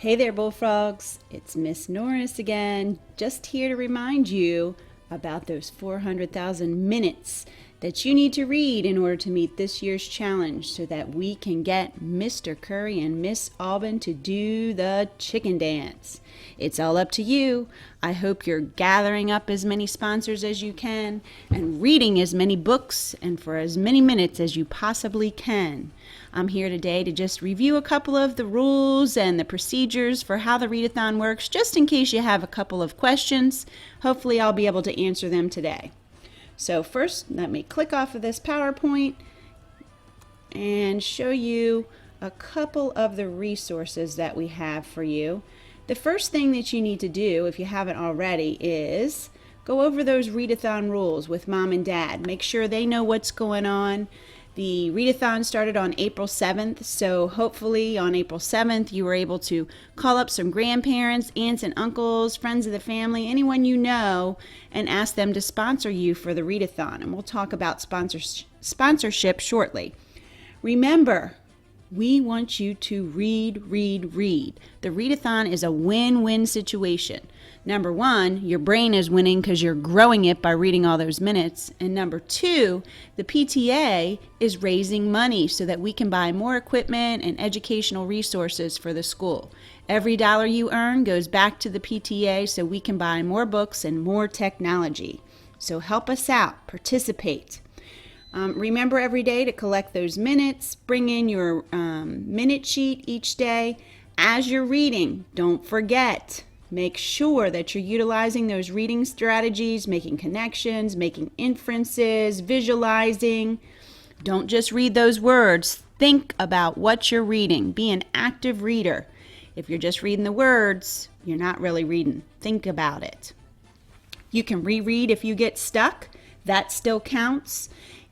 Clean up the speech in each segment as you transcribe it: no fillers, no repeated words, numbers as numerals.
Hey there, Bullfrogs. It's Miss Norris again, just here to remind you about those 400,000 minutes that you need to read in order to meet this year's challenge so that we can get Mr. Curry and Miss Aubin to do the chicken dance. It's all up to you. I hope you're gathering up as many sponsors as you can and reading as many books and for as many minutes as you possibly can. I'm here today to just review a couple of the rules and the procedures for how the readathon works, just in case you have a couple of questions. Hopefully I'll be able to answer them today. So first, let me click off of this PowerPoint and show you a couple of the resources that we have for you. The first thing that you need to do, if you haven't already, is go over those readathon rules with Mom and Dad. Make sure they know what's going on. The readathon started on April 7th, so hopefully on April 7th you were able to call up some grandparents, aunts and uncles, friends of the family, anyone you know, and ask them to sponsor you for the readathon. And we'll talk about sponsorship shortly. Remember, we want you to read, read, read. The readathon is a win-win situation. Number one, your brain is winning because you're growing it by reading all those minutes. And number two, the PTA is raising money so that we can buy more equipment and educational resources for the school. Every dollar you earn goes back to the PTA so we can buy more books and more technology. So help us out, participate. Remember every day to collect those minutes. Bring in your minute sheet each day. As you're reading, don't forget. Make sure that you're utilizing those reading strategies, making connections, making inferences, visualizing. Don't just read those words. Think about what you're reading. Be an active reader. If you're just reading the words, you're not really reading. Think about it. You can reread if you get stuck. That still counts.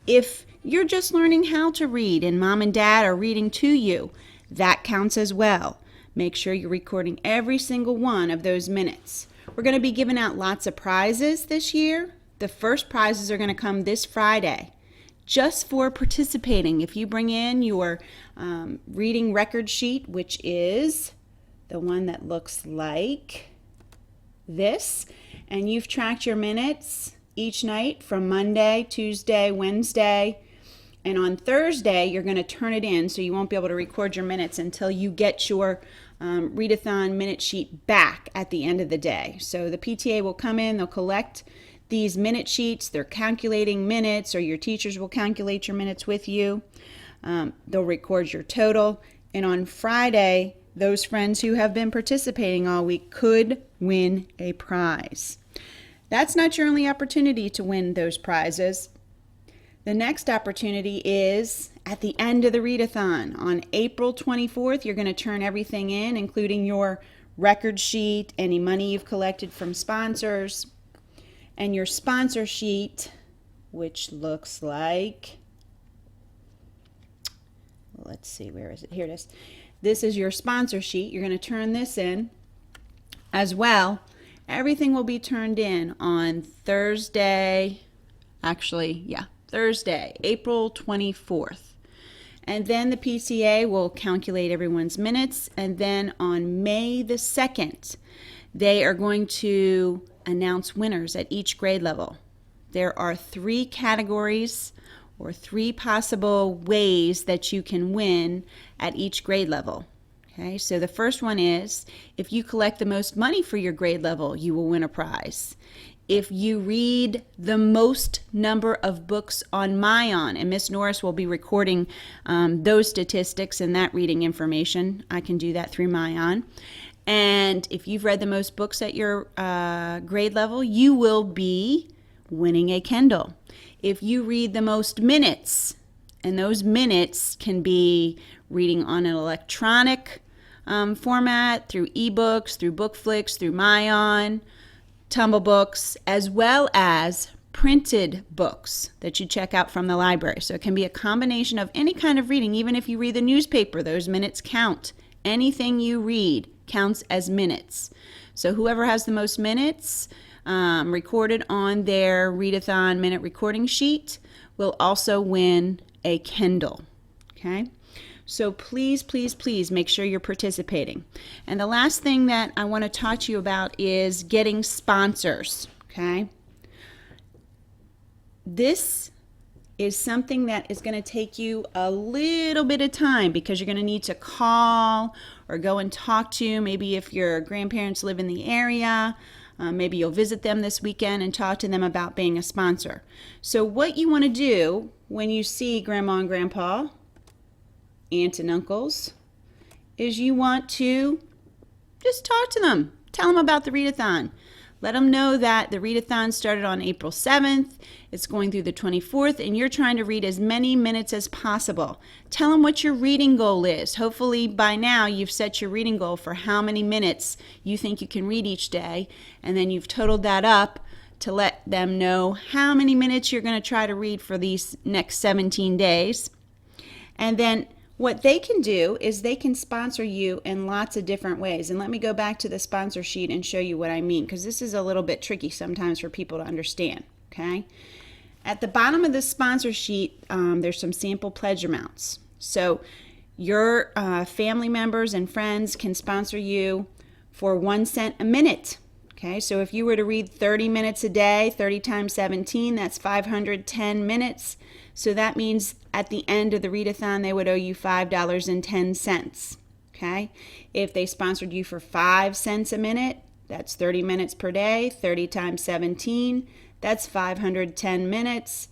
If you're just learning how to read and Mom and Dad are reading to you, that counts as well. Make sure you're recording every single one of those minutes. We're going to be giving out lots of prizes this year. The first prizes are going to come this Friday, just for participating. If you bring in your reading record sheet, which is the one that looks like this, and you've tracked your minutes each night from Monday, Tuesday, Wednesday, and on Thursday, you're going to turn it in, so you won't be able to record your minutes until you get your readathon minute sheet back at the end of the day. So the PTA will come in, they'll collect these minute sheets, they're calculating minutes, or your teachers will calculate your minutes with you. They'll record your total, and on Friday, those friends who have been participating all week could win a prize. That's not your only opportunity to win those prizes. The next opportunity is at the end of the readathon. On April 24th, you're going to turn everything in, including your record sheet, any money you've collected from sponsors, and your sponsor sheet, which looks like, let's see, where is it? Here it is. This is your sponsor sheet. You're going to turn this in as well. Everything will be turned in on Thursday, Thursday, April 24th. And then the PTA will calculate everyone's minutes, and then on May the 2nd, they are going to announce winners at each grade level. There are 3 categories or 3 possible ways that you can win at each grade level. Okay, so the first one is if you collect the most money for your grade level, you will win a prize. If you read the most number of books on Myon, and Miss Norris will be recording those statistics and that reading information. I can do that through Myon. And if you've read the most books at your grade level, you will be winning a Kindle. If you read the most minutes, and those minutes can be reading on an electronic format, through ebooks, through Bookflix, through Myon, Tumble Books, as well as printed books that you check out from the library. So it can be a combination of any kind of reading. Even if you read the newspaper, those minutes count. Anything you read counts as minutes. So whoever has the most minutes recorded on their readathon minute recording sheet will also win a Kindle. Okay? So please, please, please make sure you're participating. And the last thing that I want to talk to you about is getting sponsors, okay? This is something that is going to take you a little bit of time because you're going to need to call or go and talk to, maybe if your grandparents live in the area, maybe you'll visit them this weekend and talk to them about being a sponsor. So what you want to do when you see Grandma and Grandpa, aunts and uncles, is you want to just talk to them. Tell them about the readathon. Let them know that the readathon started on April 7th. It's going through the 24th, and you're trying to read as many minutes as possible. Tell them what your reading goal is. Hopefully by now you've set your reading goal for how many minutes you think you can read each day, and then you've totaled that up to let them know how many minutes you're going to try to read for these next 17 days. And then what they can do is they can sponsor you in lots of different ways. And let me go back to the sponsor sheet and show you what I mean, because this is a little bit tricky sometimes for people to understand, okay? At the bottom of the sponsor sheet, there's some sample pledge amounts. So your family members and friends can sponsor you for 1 cent a minute. Okay, so if you were to read 30 minutes a day, 30 times 17, that's 510 minutes. So that means at the end of the readathon, they would owe you $5.10. Okay, if they sponsored you for 5 cents a minute, that's 30 minutes per day, 30 times 17, that's 510 minutes.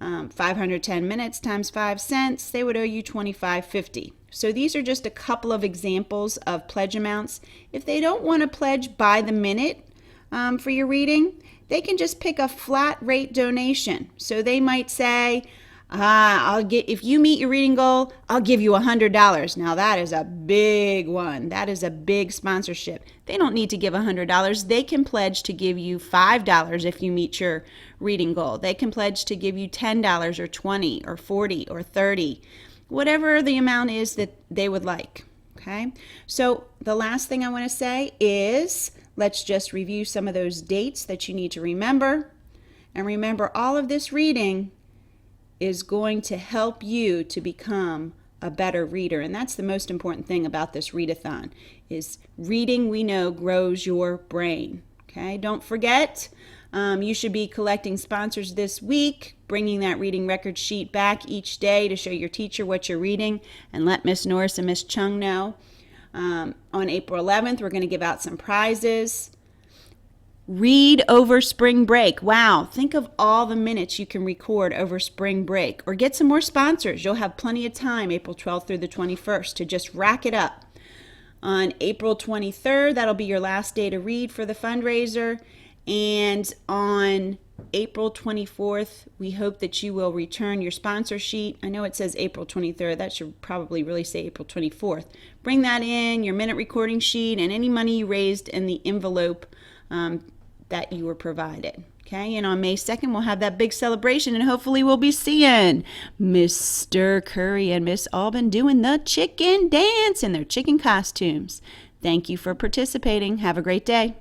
510 minutes times 5 cents, they would owe you $25.50. So these are just a couple of examples of pledge amounts. If they don't want to pledge by the minute for your reading, they can just pick a flat rate donation. So they might say, if you meet your reading goal, I'll give you $100. Now that is a big one. That is a big sponsorship. They don't need to give $100. They can pledge to give you $5 if you meet your reading goal. They can pledge to give you $10 or $20 or $40 or $30, whatever the amount is that they would like. Okay. So the last thing I want to say is let's just review some of those dates that you need to remember. And remember, all of this reading is going to help you to become a better reader. And that's the most important thing about this readathon is reading, we know, grows your brain. Okay, don't forget, you should be collecting sponsors this week, bringing that reading record sheet back each day to show your teacher what you're reading, and let Miss Norris and Miss Chung know. On April 11th, we're going to give out some prizes. Read over spring break. Wow, think of all the minutes you can record over spring break. Or get some more sponsors. You'll have plenty of time, April 12th through the 21st, to just rack it up. On April 23rd, that'll be your last day to read for the fundraiser. And on April 24th, we hope that you will return your sponsor sheet. I know it says April 23rd. That should probably really say April 24th. Bring that in, your minute recording sheet, and any money you raised in the envelope that you were provided. Okay, and on May 2nd, we'll have that big celebration, and hopefully we'll be seeing Mr. Curry and Miss Albin doing the chicken dance in their chicken costumes. Thank you for participating. Have a great day.